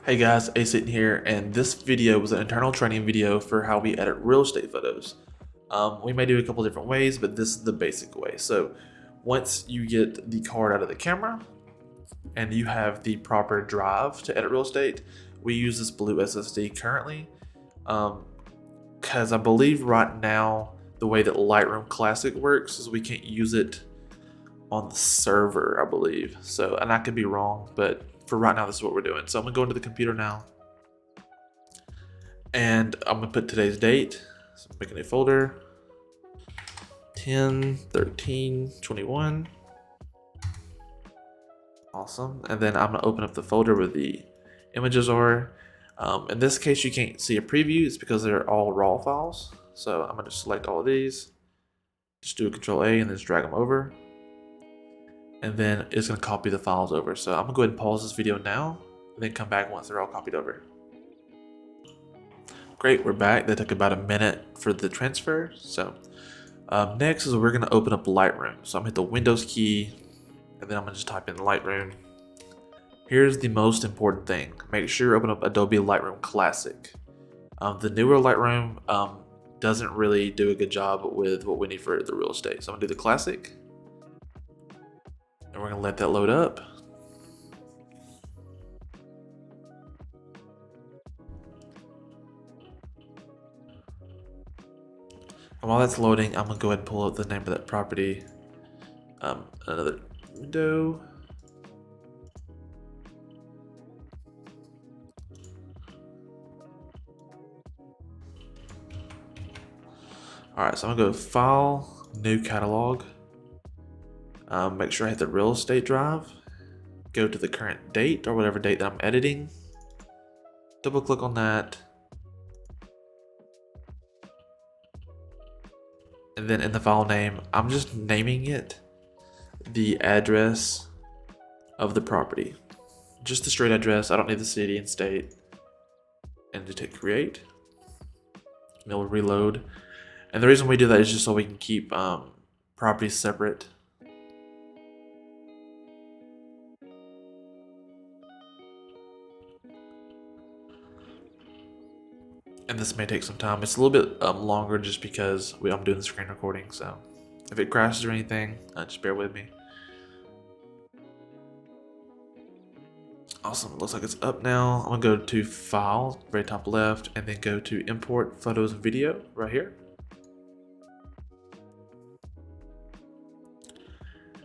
Hey guys, Eaton here, and this video was an internal training video for how we edit real estate photos. We may do a couple different ways, but this is the basic way. So once you get the card out of the camera and you have the proper drive to edit real estate, we use this blue SSD currently because I believe right now the way that Lightroom Classic works is we can't use it on the server, I believe. So, and I could be wrong, but for right now, this is what we're doing. So I'm gonna go into the computer now, and I'm gonna put today's date. So I'm making a folder, 10/13/21. Awesome. And then I'm gonna open up the folder where the images are. In this case, you can't see a preview. It's because they're all raw files. So I'm gonna select all of these, just do a Control A and then just drag them over. And then it's gonna copy the files over. So I'm gonna go ahead and pause this video now, and then come back once they're all copied over. Great, we're back. That took about a minute for the transfer. So next is we're gonna open up Lightroom. So I'm gonna hit the Windows key, and then I'm gonna just type in Lightroom. Here's the most important thing. Make sure you open up Adobe Lightroom Classic. The newer Lightroom doesn't really do a good job with what we need for the real estate. So I'm gonna do the Classic. And we're gonna let that load up. And while that's loading, I'm gonna go ahead and pull up the name of that property. Another window. All right, so I'm gonna go File, New Catalog. Make sure I hit the real estate drive, go to the current date or whatever date that I'm editing, double click on that, and then in the file name, I'm just naming it the address of the property, just the straight address. I don't need the city and state, and just hit create, and it'll reload. And the reason we do that is just so we can keep properties separate. And this may take some time. It's a little bit longer just because I'm doing the screen recording. So if it crashes or anything, just bear with me. Awesome, looks like it's up now. I'm gonna go to File, very top left, and then go to Import Photos and Video right here.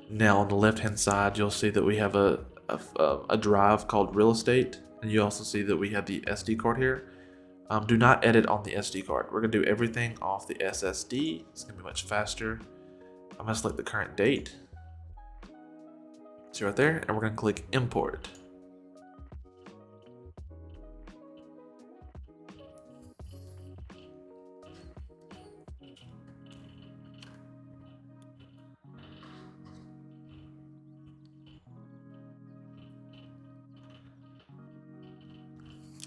Now on the left hand side, you'll see that we have a drive called Real Estate, and you also see that we have the SD card here. Do not edit on the SD card. We're gonna do everything off the SSD. It's gonna be much faster. I'm gonna select the current date. See right there, and we're gonna click Import.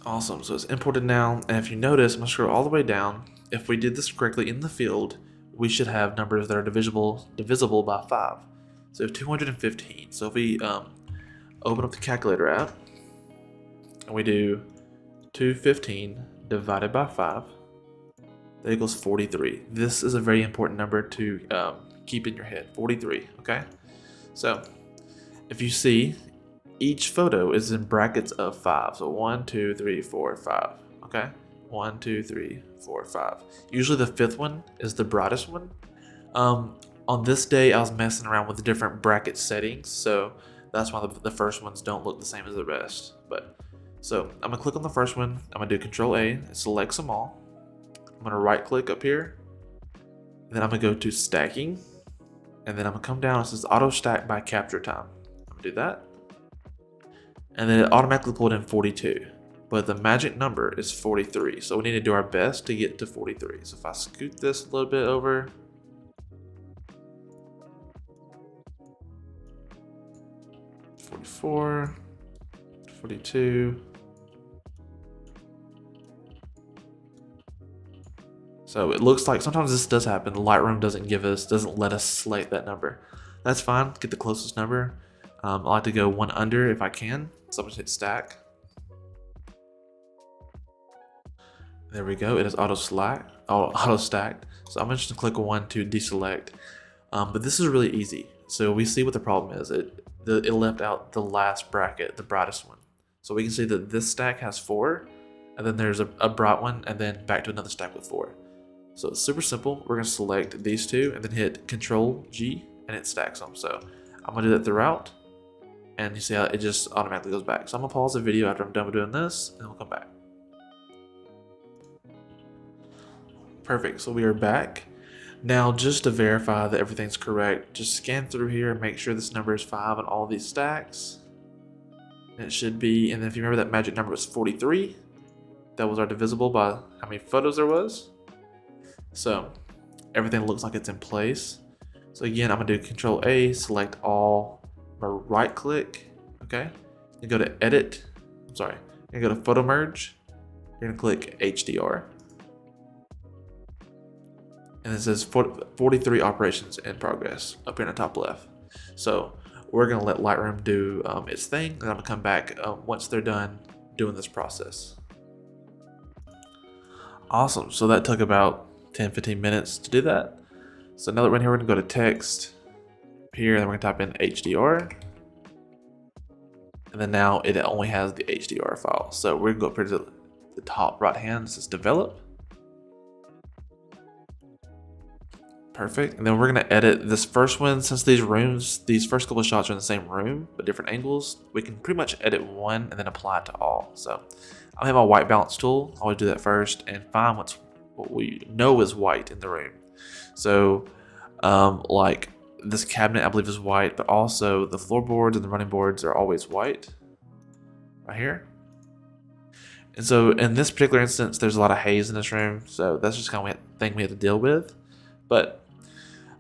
Awesome, so it's imported now, and if you notice, I'm gonna scroll all the way down. If we did this correctly in the field, we should have numbers that are divisible by 5. So 215. So if we open up the calculator app, and we do 215 divided by 5, that equals 43. This is a very important number to keep in your head, 43, okay? So if you see, each photo is in brackets of 5. So 1, 2, 3, 4, 5. Okay? 1, 2, 3, 4, 5. Usually the 5th one is the brightest one. On this day, I was messing around with the different bracket settings, so that's why the first ones don't look the same as the rest. So I'm gonna click on the first one. I'm gonna do Control A. It selects them all. I'm gonna right click up here. And then I'm gonna go to Stacking. And then I'm gonna come down. It says Auto Stack by Capture Time. I'm gonna do that. And then it automatically pulled in 42, but the magic number is 43. So we need to do our best to get to 43. So if I scoot this a little bit over, (44), 42. So it looks like sometimes this does happen. Lightroom doesn't let us select that number. That's fine, get the closest number. I like to go one under if I can. So I'm gonna hit stack. There we go. It is auto stacked. So I'm just gonna click one to deselect. But this is really easy. So we see what the problem is. It left out the last bracket, the brightest one. So we can see that this stack has 4, and then there's a bright one, and then back to another stack with 4. So it's super simple. We're gonna select these two and then hit Control G, and it stacks them. So I'm gonna do that throughout, and you see how it just automatically goes back. So I'm gonna pause the video after I'm done with doing this, and we'll come back. Perfect, so we are back. Now, just to verify that everything's correct, just scan through here and make sure this number is 5 on all these stacks. And it should be, and then if you remember that magic number was 43, that was our divisible by how many photos there was. So everything looks like it's in place. So again, I'm gonna do Control A, select all, I'm gonna right click, okay? You go to edit, you're gonna go to photo merge, you're gonna click HDR. And it says 43 operations in progress up here in the top left. So we're gonna let Lightroom do its thing, and I'm gonna come back once they're done doing this process. Awesome, so that took about 10-15 minutes to do that. So now that we're in here, we're gonna go to text here, and then we're gonna type in HDR. And then now it only has the HDR file. So we're gonna go up here to the top right hand, it says develop. Perfect, and then we're gonna edit this first one. Since these first couple of shots are in the same room, but different angles, we can pretty much edit one and then apply it to all. So I'll have my white balance tool, I always do that first, and find what we know is white in the room. So like this cabinet, I believe is white, but also the floorboards and the running boards are always white, right here. And so in this particular instance, there's a lot of haze in this room, so that's just kind of a thing we have to deal with. But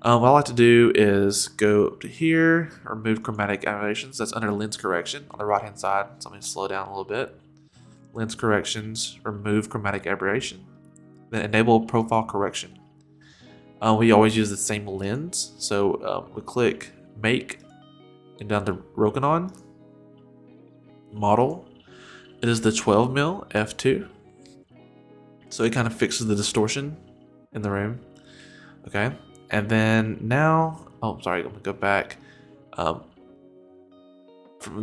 what I like to do is go up to here, remove chromatic animations. That's under lens correction on the right hand side. So I'm going to slow down a little bit. Lens corrections, remove chromatic aberration, then enable profile correction. We always use the same lens. So we click make and down to Rokinon model. It is the 12mm f2. So it kind of fixes the distortion in the room. Okay. And then now, I'm gonna go back. From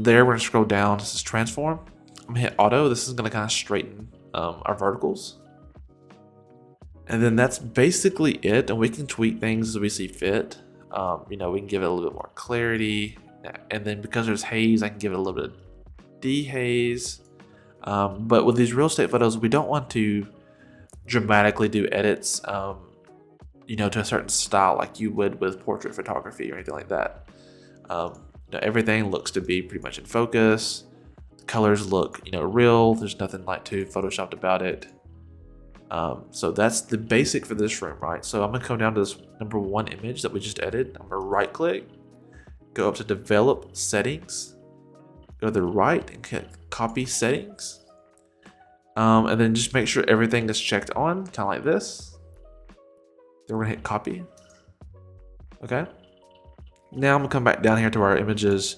there, we're gonna scroll down. This is transform. I'm gonna hit auto. This is gonna kind of straighten our verticals. And then that's basically it. And we can tweak things as we see fit. We can give it a little bit more clarity. And then because there's haze, I can give it a little bit of dehaze. But with these real estate photos, we don't want to dramatically do edits. To a certain style like you would with portrait photography or anything like that. Everything looks to be pretty much in focus. The colors look, real. There's nothing like too photoshopped about it. So that's the basic for this room, right? So I'm gonna come down to this number 1 image that we just edited. I'm gonna right click, go up to develop settings, go to the right and hit copy settings. And then just make sure everything is checked on, kind of like this. Then we're gonna hit copy. Okay. Now I'm gonna come back down here to our images,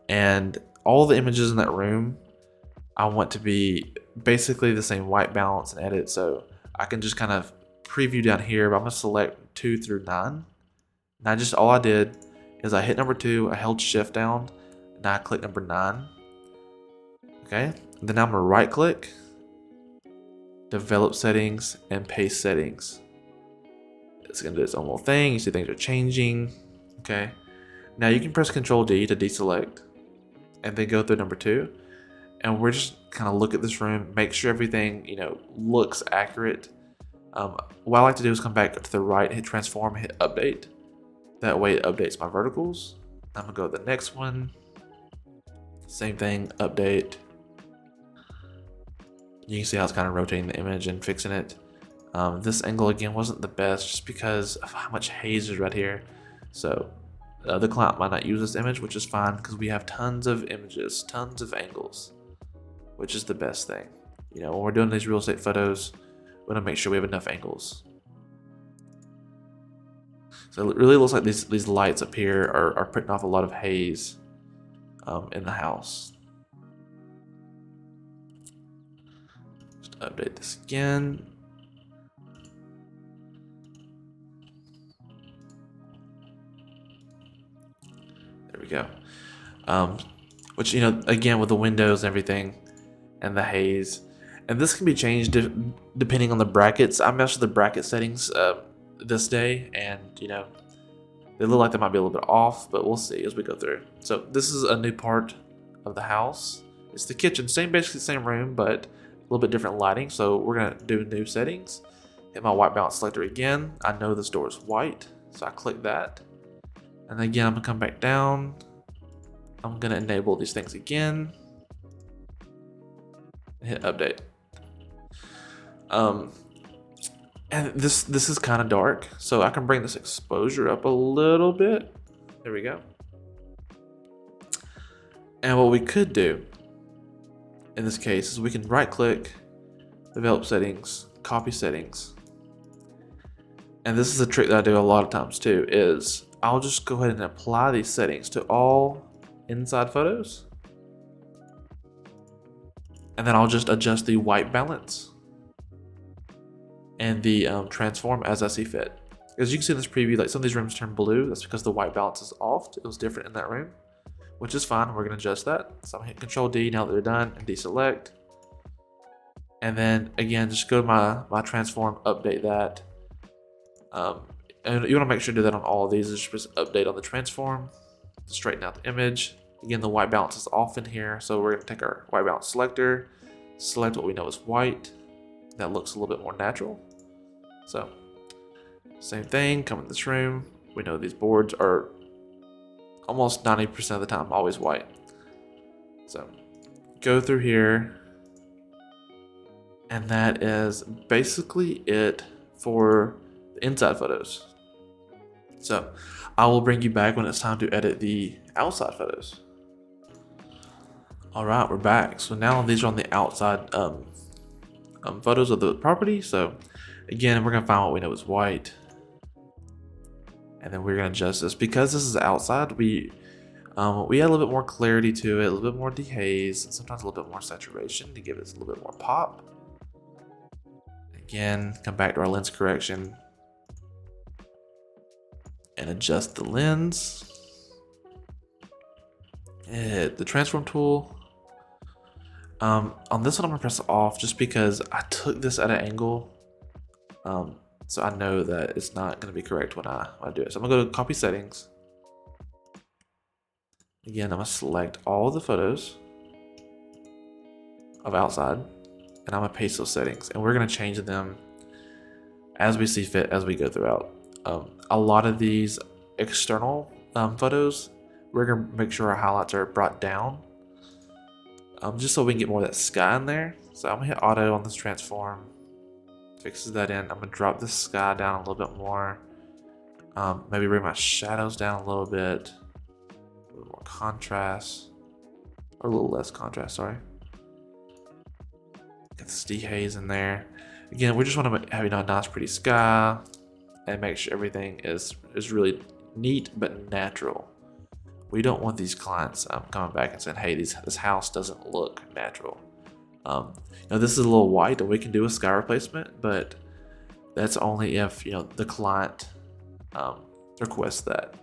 and all the images in that room, I want to be basically the same white balance and edit. So I can just kind of preview down here, but I'm gonna select 2 through 9. Now all I did is I hit number 2, I held shift down, and I click number 9. Okay. And then I'm gonna right click, develop settings, and paste settings. It's gonna do its own little thing. You see things are changing. Okay. Now you can press Control D to deselect and then go through number 2. And we're just kind of look at this room, make sure everything, looks accurate. What I like to do is come back to the right, hit transform, hit update. That way it updates my verticals. I'm gonna go to the next one. Same thing, update. You can see how it's kind of rotating the image and fixing it. This angle again wasn't the best just because of how much haze is right here. So the client might not use this image, which is fine because we have tons of images, tons of angles, which is the best thing. When we're doing these real estate photos, we want to make sure we have enough angles. So it really looks like these lights up here are putting off a lot of haze in the house. Just Update this again. There we go. Which, you know, again, with the windows and everything and the haze, and this can be changed depending on the brackets. I messed with the bracket settings this day, and you know, they look like they might be a little bit off, but we'll see as we go through. So this is a new part of the house. It's the kitchen, basically the same room, but a little bit different lighting. So we're gonna do new settings. Hit my white balance selector again. I know this door is white, so I click that. And again, I'm gonna come back down. I'm gonna enable these things again. Hit update. And this is kind of dark, so I can bring this exposure up a little bit. There we go. And what we could do in this case is we can right click, develop settings, copy settings. And this is a trick that I do a lot of times too, is I'll just go ahead and apply these settings to all inside photos. And then I'll just adjust the white balance and the transform as I see fit. As you can see in this preview, like some of these rooms turn blue. That's because the white balance is off. It was different in that room, which is fine. We're gonna adjust that. So I'm gonna hit Control D now that they're done and deselect. And then again, just go to my transform, update that. And you wanna make sure to do that on all of these. Just update on the transform to straighten out the image. Again, the white balance is off in here. So we're gonna take our white balance selector, select what we know is white. That looks a little bit more natural. So same thing, come in this room. We know these boards are almost 90% of the time always white. So go through here, and that is basically it for the inside photos. So I will bring you back when it's time to edit the outside photos. All right, we're back. So now these are on the outside photos of the property. So again, we're gonna find what we know is white, and then we're gonna adjust this because this is outside. We add a little bit more clarity to it, a little bit more dehaze, and sometimes a little bit more saturation to give it a little bit more pop. Again, come back to our lens correction and adjust the lens. Hit the transform tool. On this one, I'm gonna press off just because I took this at an angle. So I know that it's not gonna be correct when I do it. So I'm gonna go to copy settings. Again, I'm gonna select all the photos of outside, and I'm gonna paste those settings, and we're gonna change them as we see fit as we go throughout. A lot of these external photos, we're gonna make sure our highlights are brought down, just so we can get more of that sky in there. So I'm gonna hit auto on this transform, fixes that in. I'm gonna drop the sky down a little bit more, maybe bring my shadows down a little bit, a little more contrast, or a little less contrast, sorry. Get this dehaze in there. Again, we just want to have a nice pretty sky and make sure everything is really neat but natural. We don't want these clients coming back and saying, hey, this house doesn't look natural. Now this is a little white, and we can do a sky replacement, but that's only if the client requests that.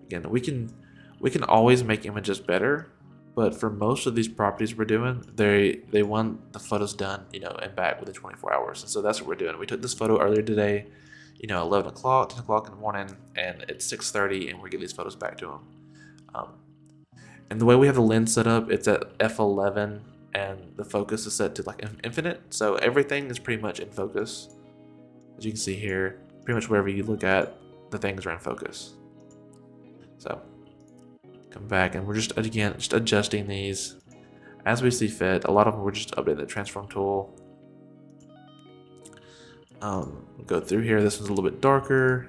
Again, we can always make images better, but for most of these properties we're doing, they want the photos done and back within 24 hours, and so that's what we're doing. We took this photo earlier today, 11 o'clock, 10 o'clock in the morning, and it's 6:30, and we're getting these photos back to them. And the way we have the lens set up, it's at f11, and the focus is set to like infinite, so everything is pretty much in focus. As you can see here, pretty much wherever you look at, the things are in focus. So come back, and we're just adjusting these as we see fit. A lot of them we're just updating the transform tool. Go through here. This one's a little bit darker,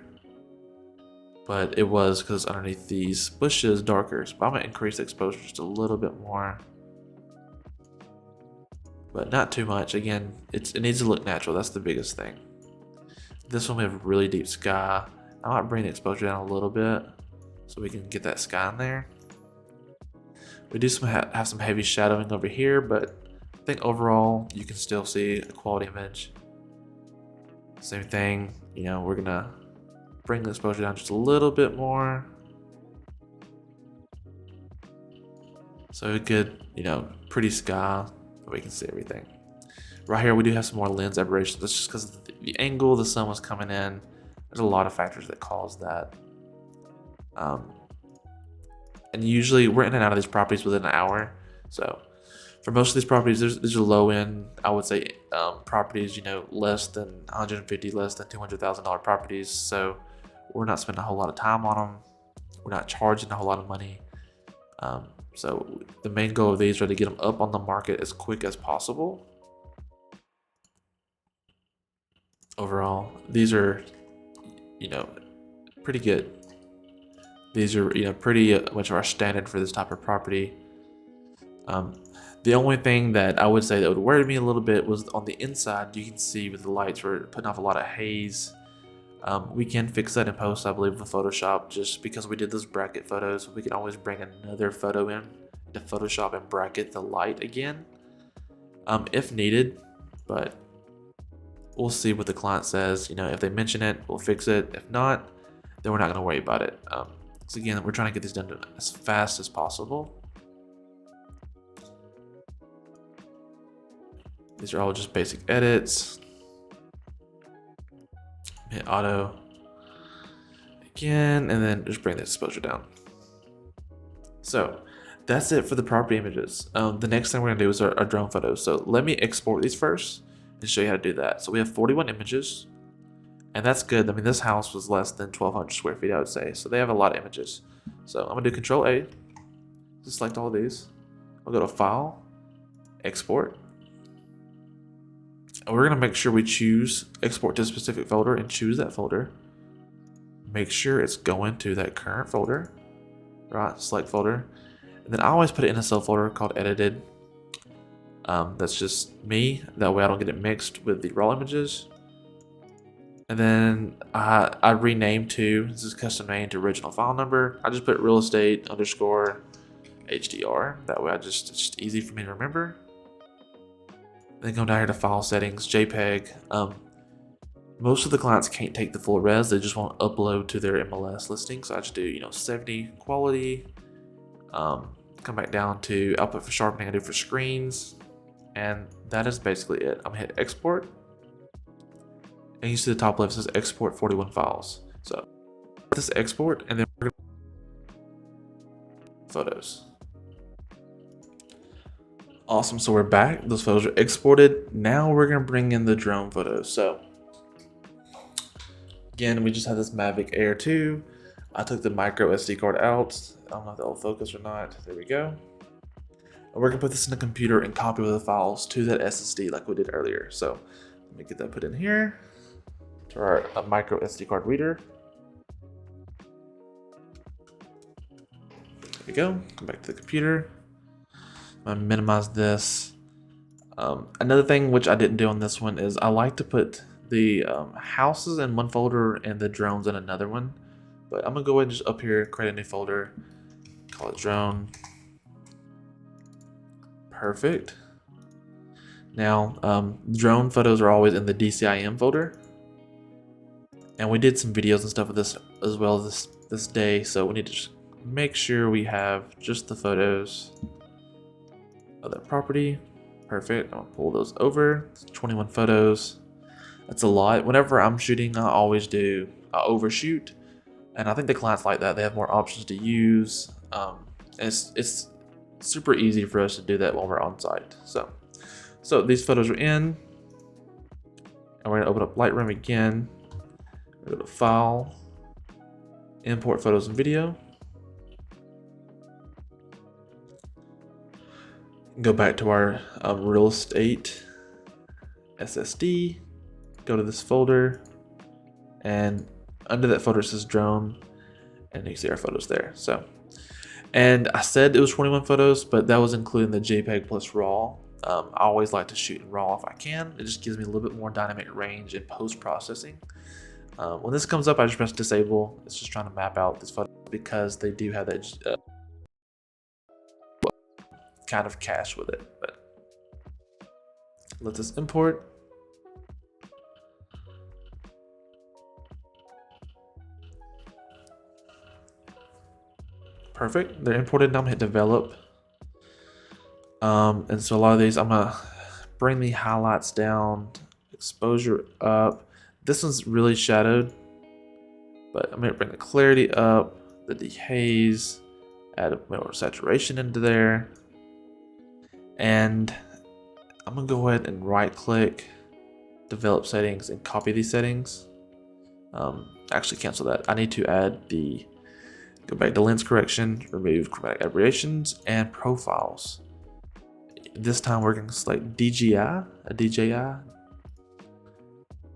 but it was because underneath these bushes darker. So I'm gonna increase the exposure just a little bit more, but not too much. Again, it needs to look natural. That's the biggest thing. This one we have really deep sky. I might bring the exposure down a little bit so we can get that sky in there. We do have some heavy shadowing over here, but think overall you can still see a quality image. Same thing, you know, we're gonna bring the exposure down just a little bit more. So a good, you know, pretty sky, we can see everything. Right here we do have some more lens aberrations. That's just because of the angle the sun was coming in. There's a lot of factors that cause that. And usually we're in and out of these properties within an hour. So for most of these properties, these are low end, I would say, properties, you know, less than 150, less than $200,000 properties. So we're not spending a whole lot of time on them. We're not charging a whole lot of money. So the main goal of these are to get them up on the market as quick as possible. Overall, these are, you know, pretty good. These are, you know, pretty much our standard for this type of property. The only thing that I would say that would worry me a little bit was on the inside. You can see with the lights, we're putting off a lot of haze. We can fix that in post, I believe, with Photoshop. Just because we did those bracket photos, we can always bring another photo in to Photoshop and bracket the light again, if needed. But we'll see what the client says. You know, if they mention it, we'll fix it. If not, then we're not going to worry about it. So again, we're trying to get this done as fast as possible. These are all just basic edits. Hit auto again, and then just bring the exposure down. So that's it for the property images. The next thing we're gonna do is our drone photos. So let me export these first and show you how to do that. So we have 41 images, and that's good. I mean, this house was less than 1,200 square feet, I would say. So they have a lot of images. So I'm gonna do Control A, just select all of these. I'll go to File, Export. And we're gonna make sure we choose export to a specific folder and choose that folder. Make sure it's going to that current folder, right? Select folder. And then I always put it in a subfolder called edited. That's just me. That way I don't get it mixed with the raw images. And then I rename to, this is custom name to original file number. I just put real estate _ HDR. That way it's just easy for me to remember. Then go down here to file settings, JPEG. Most of the clients can't take the full res, they just want to upload to their MLS listing. So I just do, you know, 70 quality. Come back down to output for sharpening, I do for screens. And that is basically it. I'm gonna hit export. And you see the top left says export 41 files. So this export, and then we're gonna photos. Awesome, so we're back. Those photos are exported. Now we're gonna bring in the drone photos. So again, we just have this Mavic Air 2. I took the micro SD card out. I don't know if that will focus or not. There we go. And we're gonna put this in the computer and copy the files to that SSD like we did earlier. So let me get that put in here to our micro SD card reader. There we go. Come back to the computer. I'm gonna minimize this. Another thing which I didn't do on this one is I like to put the houses in one folder and the drones in another one. But I'm gonna go ahead and just up here, create a new folder, call it drone. Perfect. Now, drone photos are always in the DCIM folder. And we did some videos and stuff with this as well this day. So we need to just make sure we have just the photos of that property. Perfect. I'm gonna pull those over. It's 21 photos. That's a lot. Whenever I'm shooting, I always do overshoot, and I think the clients like that. They have more options to use. It's super easy for us to do that while we're on site. So these photos are in, and we're gonna open up Lightroom again. Go to File, Import Photos and Video. Go back to our real estate SSD, go to this folder, and under that folder it says drone, and you can see our photos there. So, and I said it was 21 photos, but that was including the JPEG plus RAW. I always like to shoot in RAW if I can. It just gives me a little bit more dynamic range in post-processing. When this comes up, I just press disable. It's just trying to map out this photo because they do have that kind of cache with it. But Let this import. Perfect. They're imported. Now I'm gonna hit develop. And so a lot of these, I'm gonna bring the highlights down, exposure up. This one's really shadowed, but I'm gonna bring the clarity up, the dehaze, add a more saturation into there. And I'm gonna go ahead and right click, develop settings, and copy these settings. Actually cancel that. I need to add go back to lens correction, remove chromatic aberrations, and profiles. This time we're going to select DJI,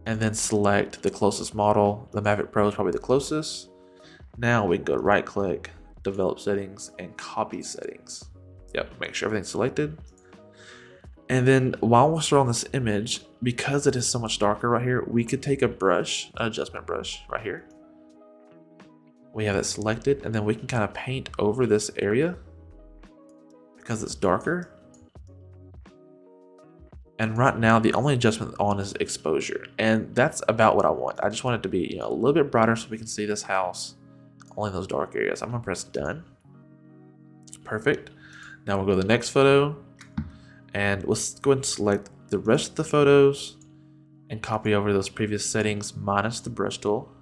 and then select the closest model. The Mavic Pro is probably the closest. Now we can go right click, develop settings, and copy settings. Yep, make sure everything's selected. And then while we're still on this image, because it is so much darker right here, we could take a brush, an adjustment brush right here. We have it selected, and then we can kind of paint over this area because it's darker. And right now, the only adjustment on is exposure, and that's about what I want. I just want it to be, a little bit brighter so we can see this house only in those dark areas. I'm gonna press done. Perfect. Now we'll go to the next photo, and let's go ahead and select the rest of the photos and copy over those previous settings minus the brush tool.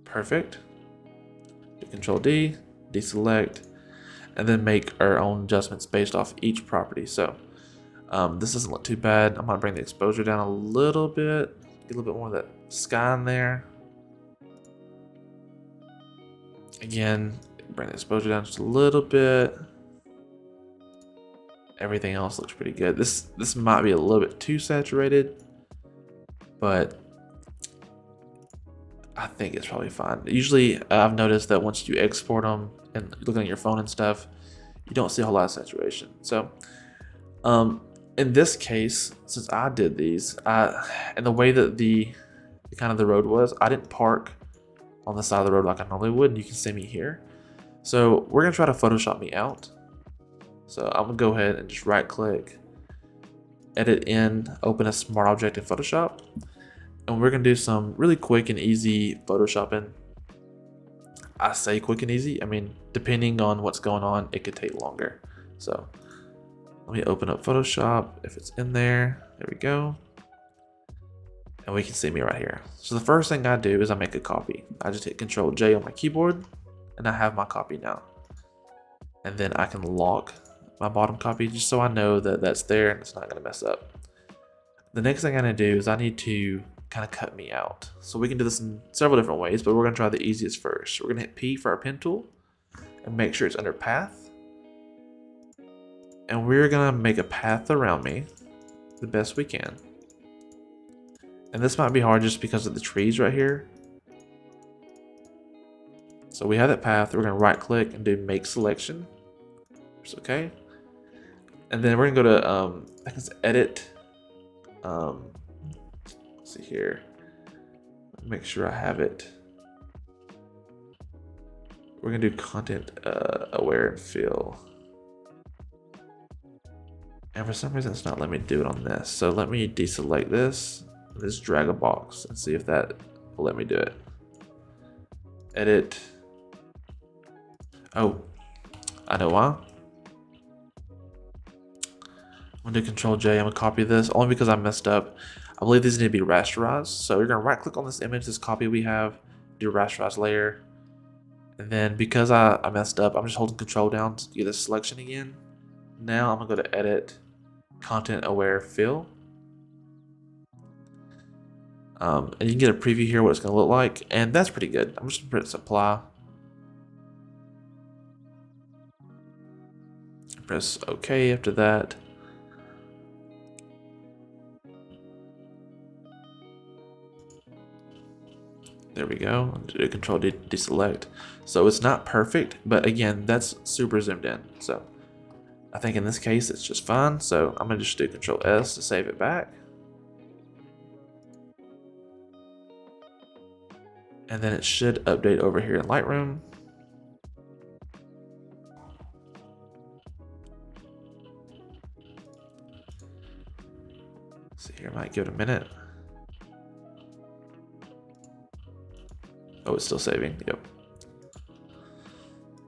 Perfect. Do Control D, deselect, and then make our own adjustments based off each property. So this doesn't look too bad. I'm gonna bring the exposure down a little bit, get a little bit more of that sky in there. Again, bring the exposure down just a little bit. Everything else looks pretty good. This might be a little bit too saturated, but I think it's probably fine. Usually I've noticed that once you export them and looking at your phone and stuff, you don't see a whole lot of saturation. So in this case, since I did these, and the way that the kind of the road was, I didn't park on the side of the road like I normally would, and you can see me here. So we're gonna try to Photoshop me out. So I'm gonna go ahead and just right click, edit in, open a smart object in Photoshop. And we're gonna do some really quick and easy Photoshopping. I say quick and easy, I mean, depending on what's going on, it could take longer. So let me open up Photoshop. If it's in there, there we go. And we can see me right here. So the first thing I do is I make a copy. I just hit Control J on my keyboard, and I have my copy now. And then I can lock my bottom copy just so I know that that's there and it's not gonna mess up. The next thing I'm gonna do is I need to kind of cut me out. So we can do this in several different ways, but we're gonna try the easiest first. We're gonna hit P for our pen tool and make sure it's under path. And we're gonna make a path around me the best we can. And this might be hard just because of the trees right here. So we have that path. We're gonna right click and do make selection. It's okay. And then we're gonna go to I think it's edit. Let's see here. Make sure I have it. We're gonna do content aware and fill. And for some reason it's not letting me do it on this. So let me deselect this. Just drag a box and see if that will let me do it. Edit. Oh, I know why. I'm gonna do Control J. I'm gonna copy this only because I messed up. I believe these need to be rasterized. So you're gonna right click on this image, this copy we have, do rasterize layer. And then because I messed up, I'm just holding Control down to get this selection again. Now I'm gonna go to edit, content aware fill. And you can get a preview here what it's gonna look like, and that's pretty good. I'm just gonna press apply. Press OK after that. There we go. Do Control D, deselect. So it's not perfect, but again, that's super zoomed in. So I think in this case it's just fine. So I'm gonna just do Control S to save it back. And then it should update over here in Lightroom. See here, I might give it a minute. Oh, it's still saving. Yep.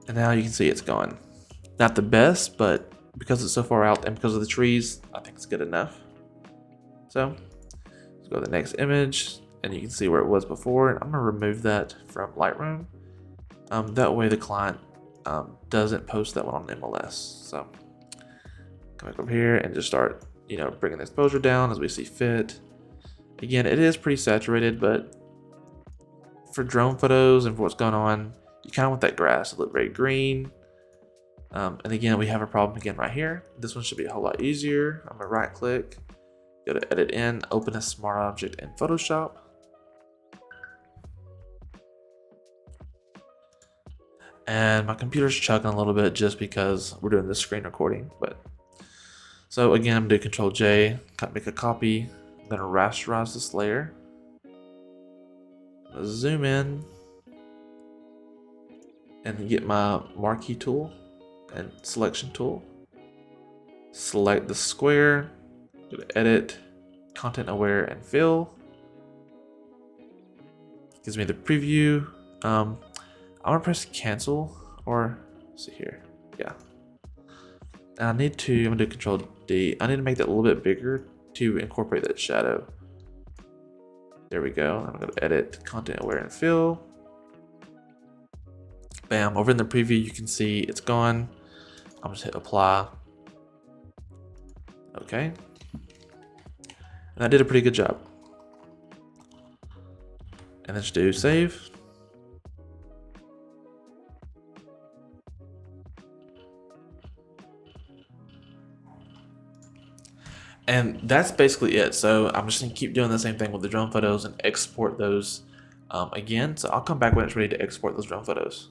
And now you can see it's gone. Not the best, but because it's so far out and because of the trees, I think it's good enough. So let's go to the next image, and you can see where it was before. I'm gonna remove that from Lightroom. That way the client doesn't post that one on MLS. So come back over here and just start, bringing the exposure down as we see fit. Again, it is pretty saturated, but for drone photos and for what's going on, you kind of want that grass to look very green. And again, we have a problem again right here. This one should be a whole lot easier. I'm gonna right click, go to edit in, open a smart object in Photoshop. And my computer's chugging a little bit just because we're doing this screen recording. But so again, I'm gonna do Control J, make a copy. I'm gonna rasterize this layer. I'm gonna zoom in and get my marquee tool and selection tool. Select the square, go to edit, content aware and fill. Gives me the preview. I'm gonna press cancel, or see here, yeah. And I'm gonna do Control D. I need to make that a little bit bigger to incorporate that shadow. There we go. I'm gonna go to edit, content aware and fill. Bam, over in the preview, you can see it's gone. I'm just hit apply. Okay. And I did a pretty good job. And then just do save. And that's basically it. So I'm just gonna keep doing the same thing with the drone photos and export those again. So I'll come back when it's ready to export those drone photos.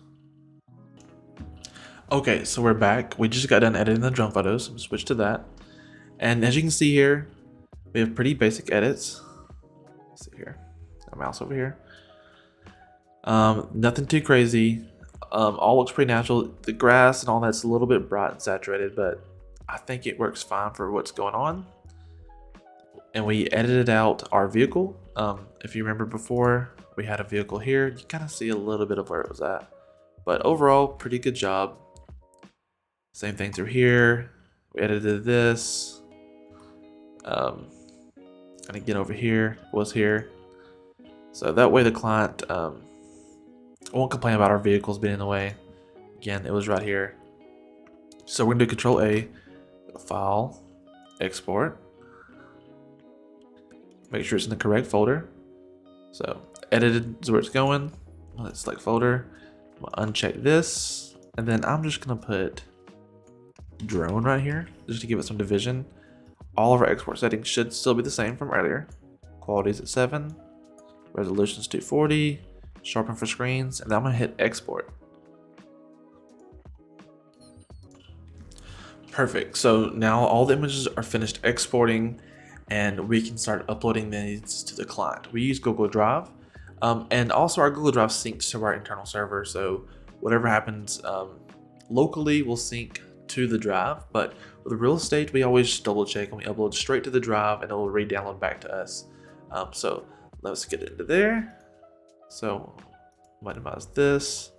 Okay, so we're back. We just got done editing the drone photos. I'm switch to that. And as you can see here, we have pretty basic edits. Let's see here, our mouse over here. Nothing too crazy. All looks pretty natural. The grass and all that's a little bit bright and saturated, but I think it works fine for what's going on. And we edited out our vehicle. If you remember before, we had a vehicle here. You kind of see a little bit of where it was at. But overall, pretty good job. Same thing through here. We edited this. And again over here, was here. So that way the client won't complain about our vehicles being in the way. Again, it was right here. So we're gonna do Control A, File, Export. Make sure it's in the correct folder. So edited is where it's going. Let's select folder. I'm gonna uncheck this, and then I'm just gonna put drone right here just to give it some division. All of our export settings should still be the same from earlier. Quality is at 7, resolution is 240, sharpen for screens, and then I'm gonna hit export. Perfect. So now all the images are finished exporting, and we can start uploading these to the client. We use Google Drive, and also our Google Drive syncs to our internal server. So whatever happens locally will sync to the drive, but with the real estate, we always double check and we upload straight to the drive and it will re-download back to us. So let's get into there. So minimize this,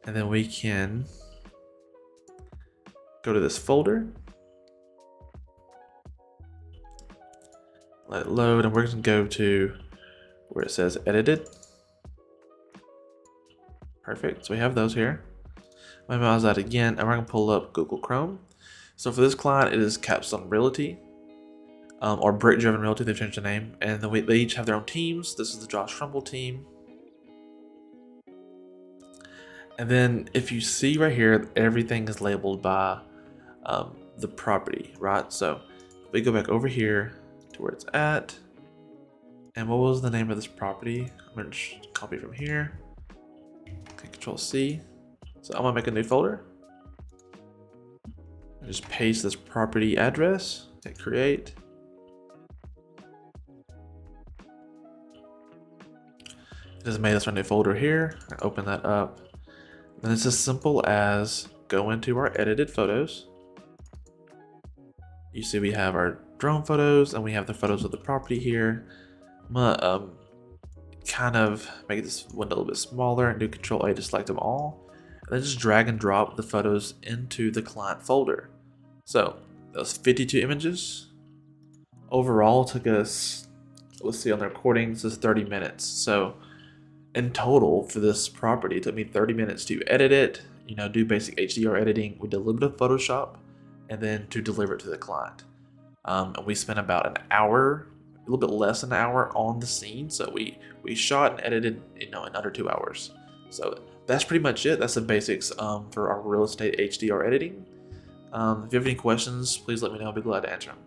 and then we can go to this folder, let it load, and we're going to go to where it says edited. Perfect. So we have those here. Minimize that again, and we're going to pull up Google Chrome. So for this client, it is Capstone Realty, or Brick Driven Realty. They've changed the name, and then they each have their own teams. This is the Josh Trumbull team. And then if you see right here, everything is labeled by the property, right? So if we go back over here to where it's at, and what was the name of this property? I'm going to just copy from here. Okay, Control C. So I'm gonna make a new folder. Just paste this property address, hit create. It just made us a new folder here. I open that up. And it's as simple as go into our edited photos. You see we have our drone photos, and we have the photos of the property here. I'm gonna kind of make this window a little bit smaller and do Control A to select them all, and then just drag and drop the photos into the client folder. So those 52 images overall took us, let's see, on the recording, this is 30 minutes. So in total for this property, it took me 30 minutes to edit it, do basic HDR editing. We did a little bit of Photoshop, and then to deliver it to the client. And we spent about an hour, a little bit less than an hour on the scene. So we shot and edited, in under 2 hours. So that's pretty much it. That's the basics for our real estate HDR editing. If you have any questions, please let me know. I'll be glad to answer them.